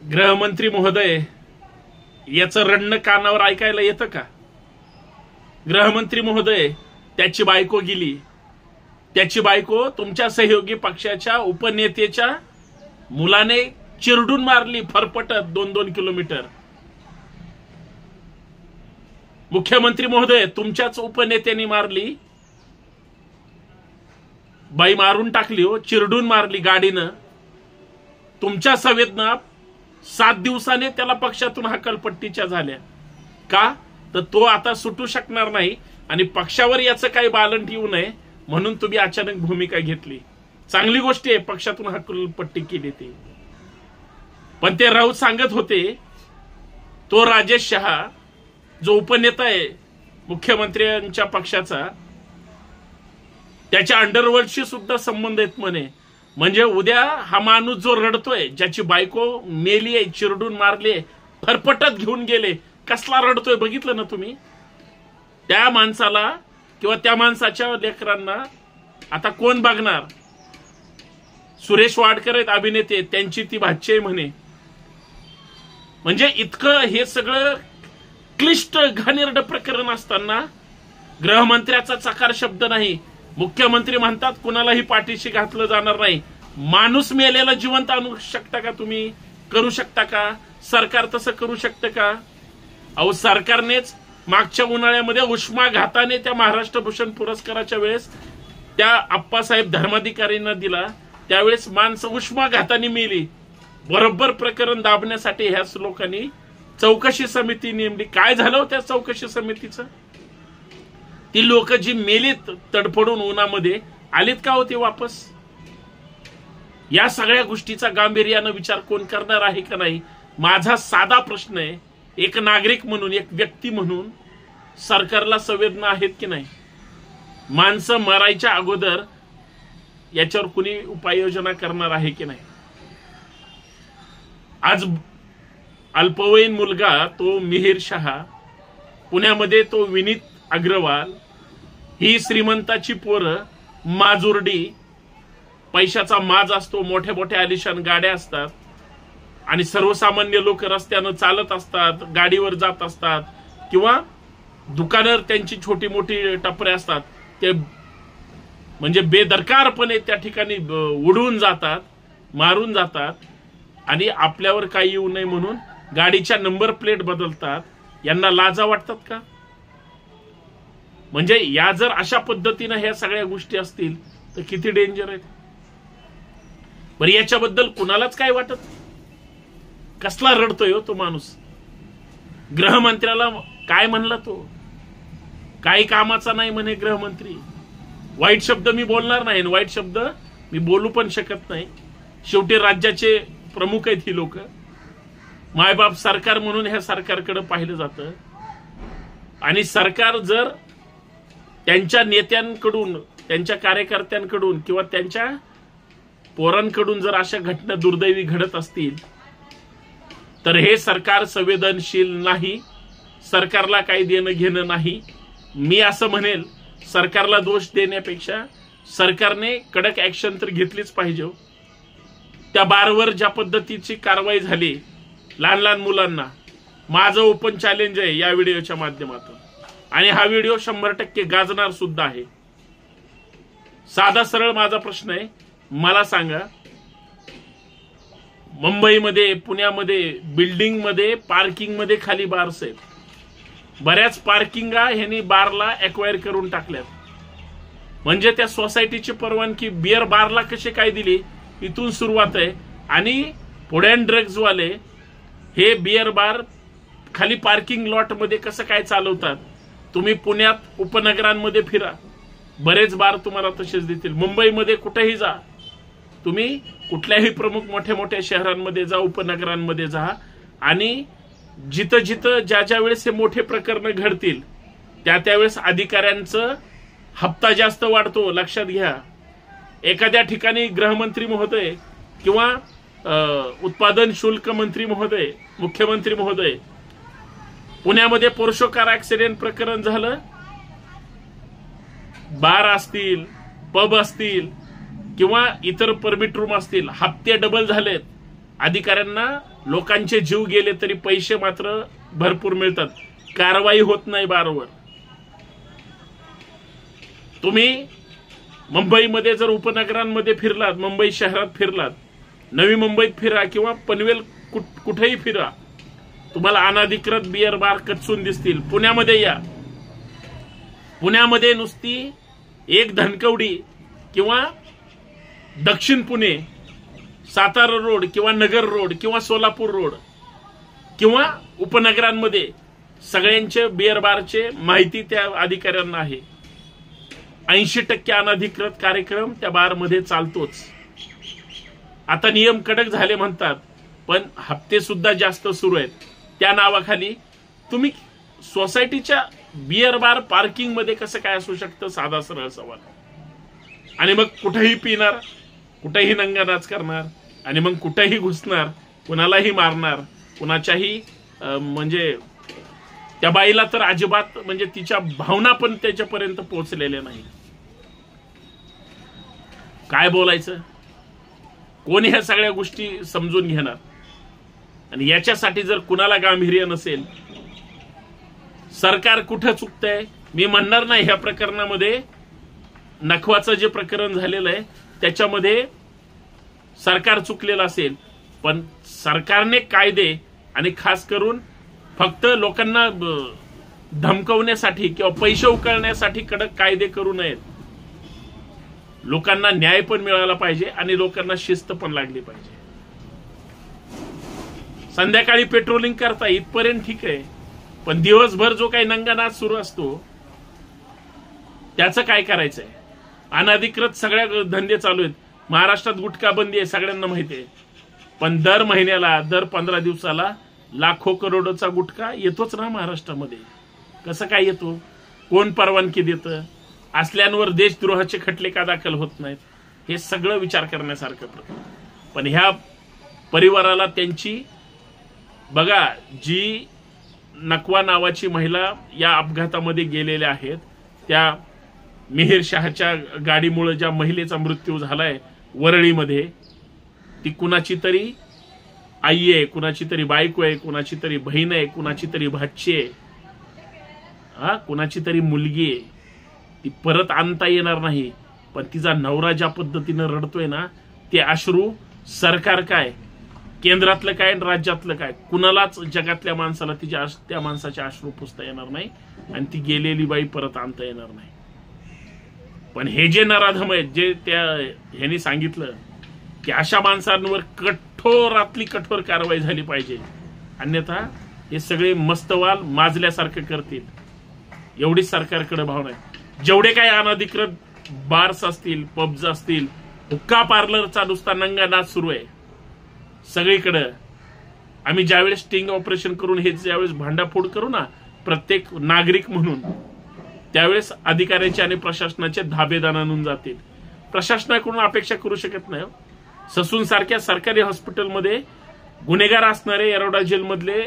गृहमंत्री महोदय, याचं रडणं कानावर ऐकायला येतं का? गृहमंत्री महोदय, त्याची बायको गेली, त्याची बायको तुमच्या सहयोगी पक्षाच्या उपनेत्याच्या मुलाने चिरडून मारली फरफटत 2-2 किलोमीटर. मुख्यमंत्री महोदय, तुमच्याच उपनेत्याने मारली बाई, मारून टाकली हो, चिरडून मारली गाडीनं. तुमच्या संवेदना 7 दिवसाने त्याला पक्षातून हकालपट्टीच्या झाल्या. का? तर तो आता सुटू शकणार नाही आणि पक्षावर याचं काही बालंट येऊ नये म्हणून तुम्ही अचानक भूमिका घेतली. चांगली गोष्ट आहे, पक्षातून हकालपट्टी केली ते. पण ते राऊत सांगत होते, तो राजेश शहा जो उपनेता आहे मुख्यमंत्र्यांच्या पक्षाचा, त्याच्या अंडरवर्ल्डशी सुद्धा संबंध आहेत म्हणे. म्हणजे उद्या हा माणूस जो रडतोय, ज्याची बायको मेली आहे, चिरडून मारली, फरफटत घेऊन गेले, कसला रडतोय बघितलं ना तुम्ही? त्या माणसाला किंवा त्या माणसाच्या लेकरांना आता कोण बघणार? सुरेश वाडकर आहेत अभिनेते, त्यांची ती भाची आहे म्हणे. म्हणजे इतकं हे सगळं क्लिष्ट घाणेरड प्रकरण असताना गृहमंत्र्याचा चकार शब्द नाही. मुख्यमंत्री म्हणतात कुणालाही पाठीशी घातलं जाणार नाही. माणूस मेलेला जिवंत आणू शकता का तुम्ही? करू शकता का? सरकार तसं करू शकतं का? अहो, सरकारनेच मागच्या उन्हाळ्यामध्ये उष्माघाताने त्या महाराष्ट्र भूषण पुरस्काराच्या वेळेस त्या आप्पासाहेब धर्माधिकारींना दिला, त्यावेळेस माणसं उष्माघाताने मेली. बरोबर प्रकरण दाबण्यासाठी ह्याच लोकांनी चौकशी समिती नेमली. काय झालं त्या चौकशी समितीचं? ती लोक जी मेलीत तडफडून उन्हामध्ये, आलीत का होती वापस? या सगळ्या गोष्टीचा गांभीर्यानं विचार कोण करणार आहे का नाही? माझा साधा प्रश्न आहे, एक नागरिक म्हणून, एक व्यक्ती म्हणून सरकारला संवेदना आहेत की नाही? माणसं मरायच्या अगोदर याच्यावर कुणी उपाययोजना करणार आहे की नाही? आज अल्पवयीन मुलगा तो मिहिर शहा, पुण्यामध्ये तो विनीत अग्रवाल, ही श्रीमंताची पोरं, माजुर्डी, पैशाचा माज असतो, मोठ्या मोठ्या आलिशान गाड्या असतात आणि सर्वसामान्य लोक रस्त्यानं चालत असतात, गाडीवर जात असतात किंवा दुकानावर त्यांची छोटी मोठी टपरे असतात. ते म्हणजे बेदरकारपणे त्या ठिकाणी उडवून जातात, मारून जातात आणि आपल्यावर काही येऊ नये म्हणून गाडीच्या नंबर प्लेट बदलतात. यांना लाजा वाटतात का? म्हणजे या जर अशा पद्धतीने ह्या सगळ्या गोष्टी असतील तर किती डेंजर आहेत. बरं, याच्याबद्दल कुणालाच काय वाटत? कसला रडतोय हो तो माणूस? गृहमंत्र्याला काय म्हणला तो? काही कामाचा नाही म्हणे गृहमंत्री. वाईट शब्द मी बोलणार नाही, वाईट शब्द मी बोलू पण शकत नाही. शेवटी राज्याचे प्रमुख आहेत ही लोक. मायबाप सरकार म्हणून ह्या सरकारकडे पाहिलं जातं आणि सरकार जर त्यांच्या नेत्यांकडून, त्यांच्या कार्यकर्त्यांकडून किंवा त्यांच्या पोरांकडून जर अशा घटना दुर्दैवी घडत असतील तर हे सरकार संवेदनशील नाही, सरकारला काही देणं घेणं नाही. मी असं म्हणेल, सरकारला दोष देण्यापेक्षा सरकारने कडक ऍक्शन तर घेतलीच पाहिजे. त्या बारवर ज्या पद्धतीची कारवाई झाली लहान लहान मुलांना, माझं ओपन चॅलेंज आहे या व्हिडिओच्या माध्यमातून, आणि हा व्हिडिओ 100% गाजणार सुद्धा आहे. साधा सरळ माझा प्रश्न आहे, मला सांगा, मुंबईमध्ये, पुण्यामध्ये बिल्डिंग मध्ये, पार्किंग मध्ये खाली बार्स आहेत. बऱ्याच पार्किंगा ह्यांनी बारला अक्वायर करून टाकल्यात. म्हणजे त्या सोसायटीची परवानगी बिअर बारला कशी काय दिली, इथून सुरुवात आहे. आणि पुढ्यान ड्रग्जवाले हे बिअर बार खाली पार्किंग लॉट मध्ये कसं काय चालवतात? तुम्ही पुण्यात उपनगरांमध्ये फिरा, बरेच बार तुम्हाला तसेच देतील. मुंबईमध्ये कुठेही जा, तुम्ही कुठल्याही प्रमुख मोठ्या मोठ्या शहरांमध्ये जा, उपनगरांमध्ये जा, आणि जिथं जिथं ज्या ज्या वेळेस हे मोठे प्रकरण घडतील त्या त्यावेळेस अधिकाऱ्यांचं हप्ता जास्त वाढतो. लक्षात घ्या. एखाद्या ठिकाणी गृहमंत्री महोदय किंवा उत्पादन शुल्क मंत्री महोदय, मुख्यमंत्री महोदय, पुण्यामध्ये पोर्शो कार ऍक्सिडेंट प्रकरण झालं, बार असतील, पब असतील किंवा इतर परमिट रूम असतील, हप्ते डबल झालेत अधिकाऱ्यांना लोकांचे जीव गेले तरी पैसे मात्र भरपूर मिळतात, कारवाई होत नाही बारवर. तुम्ही मुंबईमध्ये जर उपनगरांमध्ये फिरलात, मुंबई शहरात फिरलात, नवी मुंबईत फिरा किंवा पनवेल कुठेही फिरा, तुम्हाला अनधिकृत बियर बार कचून दिसतील. पुण्यामध्ये या, पुण्यामध्ये नुसती एक धनकवडी किंवा दक्षिण पुणे, सातारा रोड किंवा नगर रोड किंवा सोलापूर रोड किंवा उपनगरांमध्ये सगळ्यांचे बियर बारचे माहिती त्या अधिकाऱ्यांना आहे. 80% अनधिकृत कार्यक्रम त्या बारमध्ये चालतोच. आता नियम कडक झाले म्हणतात, पण हप्ते सुद्धा जास्त सुरू आहेत. त्या नावाखाली तुम्ही सोसायटीच्या बियर बार पार्किंग मध्ये कसं काय असू शकतं, साधा सरळ सवाल. आणि मग कुठेही पिणार, कुठेही नंगानाच करणार आणि मग कुठेही घुसणार, कुणालाही मारणार, कुणाच्याही म्हणजे त्या बाईला तर अजिबात म्हणजे तिच्या भावना पण त्याच्यापर्यंत पोहोचलेल्या नाही. काय बोलायचं, कोण ह्या सगळ्या गोष्टी समजून घेणार? आणि याच्यासाठी जर कुणाला गांभीर्य नसेल, सरकार कुठं चुकतंय? मी म्हणणार नाही ह्या प्रकरणामध्ये, नखवाचं जे प्रकरण झालेलं आहे त्याच्यामध्ये सरकार चुकलेलं असेल, पण सरकारने कायदे आणि खास करून फक्त लोकांना धमकवण्यासाठी किंवा पैसे उकळण्यासाठी कडक कायदे करू नयेत. लोकांना न्याय पण मिळाला पाहिजे आणि लोकांना शिस्त पण लागली पाहिजे. संध्याकाळी पेट्रोलिंग करता इथपर्यंत ठीक आहे, पण दिवसभर जो काही नंगानाच सुरू असतो त्याचं काय करायचंय? अनधिकृत सगळ्या धंदे चालू आहेत. महाराष्ट्रात गुटखा बंदी आहे, सगळ्यांना माहिती आहे, पण दर महिन्याला, दर 15 दिवसाला लाखो करोडोचा गुटखा येतोच ना महाराष्ट्रामध्ये. कसं काय येतो? कोण परवानगी देतं? असल्यांवर देशद्रोहाचे खटले का दाखल होत नाहीत? हे सगळं विचार करण्यासारखं. पण ह्या परिवाराला त्यांची बघा, जी नकवा नावाची महिला या अपघातामध्ये गेलेल्या आहेत, त्या मिहिर शहाच्या गाडीमुळे ज्या महिलेचा मृत्यू झालाय वरळीमध्ये, ती कुणाची तरी आई आहे, कुणाची तरी बायको आहे, कुणाची तरी बहीण आहे, कुणाची तरी भाची आहे, कुणाची तरी मुलगी आहे. ती परत आणता येणार नाही, पण तिचा नवरा ज्या पद्धतीनं रडतोय ना, ते अश्रू सरकार काय, केंद्रातलं काय, राज्यातलं काय, कुणालाच जगातल्या माणसाला त्या माणसाचे अश्रू पुसता येणार नाही आणि ती गेलेली बाई परत आणता येणार नाही. पण हे जे नराधम आहेत, जे त्या ह्यांनी सांगितलं की अशा माणसांवर कठोरातली कठोर कारवाई झाली पाहिजे, अन्यथा हे सगळे मस्तवाल माजल्यासारखं करतील, एवढीच सरकारकडे भावना आहे. जेवढे काही अनधिकृत बार्स असतील, पब्स असतील, हुक्का पार्लरचा नुसता नंगानाच सुरू आहे सगळीकडे. आम्ही ज्यावेळेस स्टिंग ऑपरेशन करून हे ज्यावेळेस भांडाफोड करू ना प्रत्येक नागरिक म्हणून, त्यावेळेस अधिकाऱ्याचे आणि प्रशासनाचे धाबेदान आणून जातील. प्रशासनाकडून अपेक्षा करू शकत नाही. ससून सारख्या सरकारी हॉस्पिटलमध्ये गुन्हेगार असणारे येरवडा जेलमधले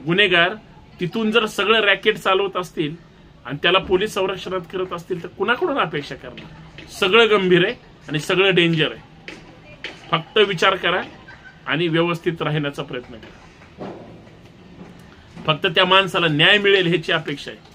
गुन्हेगार तिथून जर सगळं रॅकेट चालवत असतील आणि त्याला पोलीस संरक्षणात करत असतील तर कुणाकडून अपेक्षा करणार? सगळं गंभीर आहे आणि सगळं डेंजर आहे. फक्त विचार करा आणि व्यवस्थित राहण्याचा प्रयत्न करा. फक्त त्या माणसाला न्याय मिळेल ह्याची अपेक्षा आहे.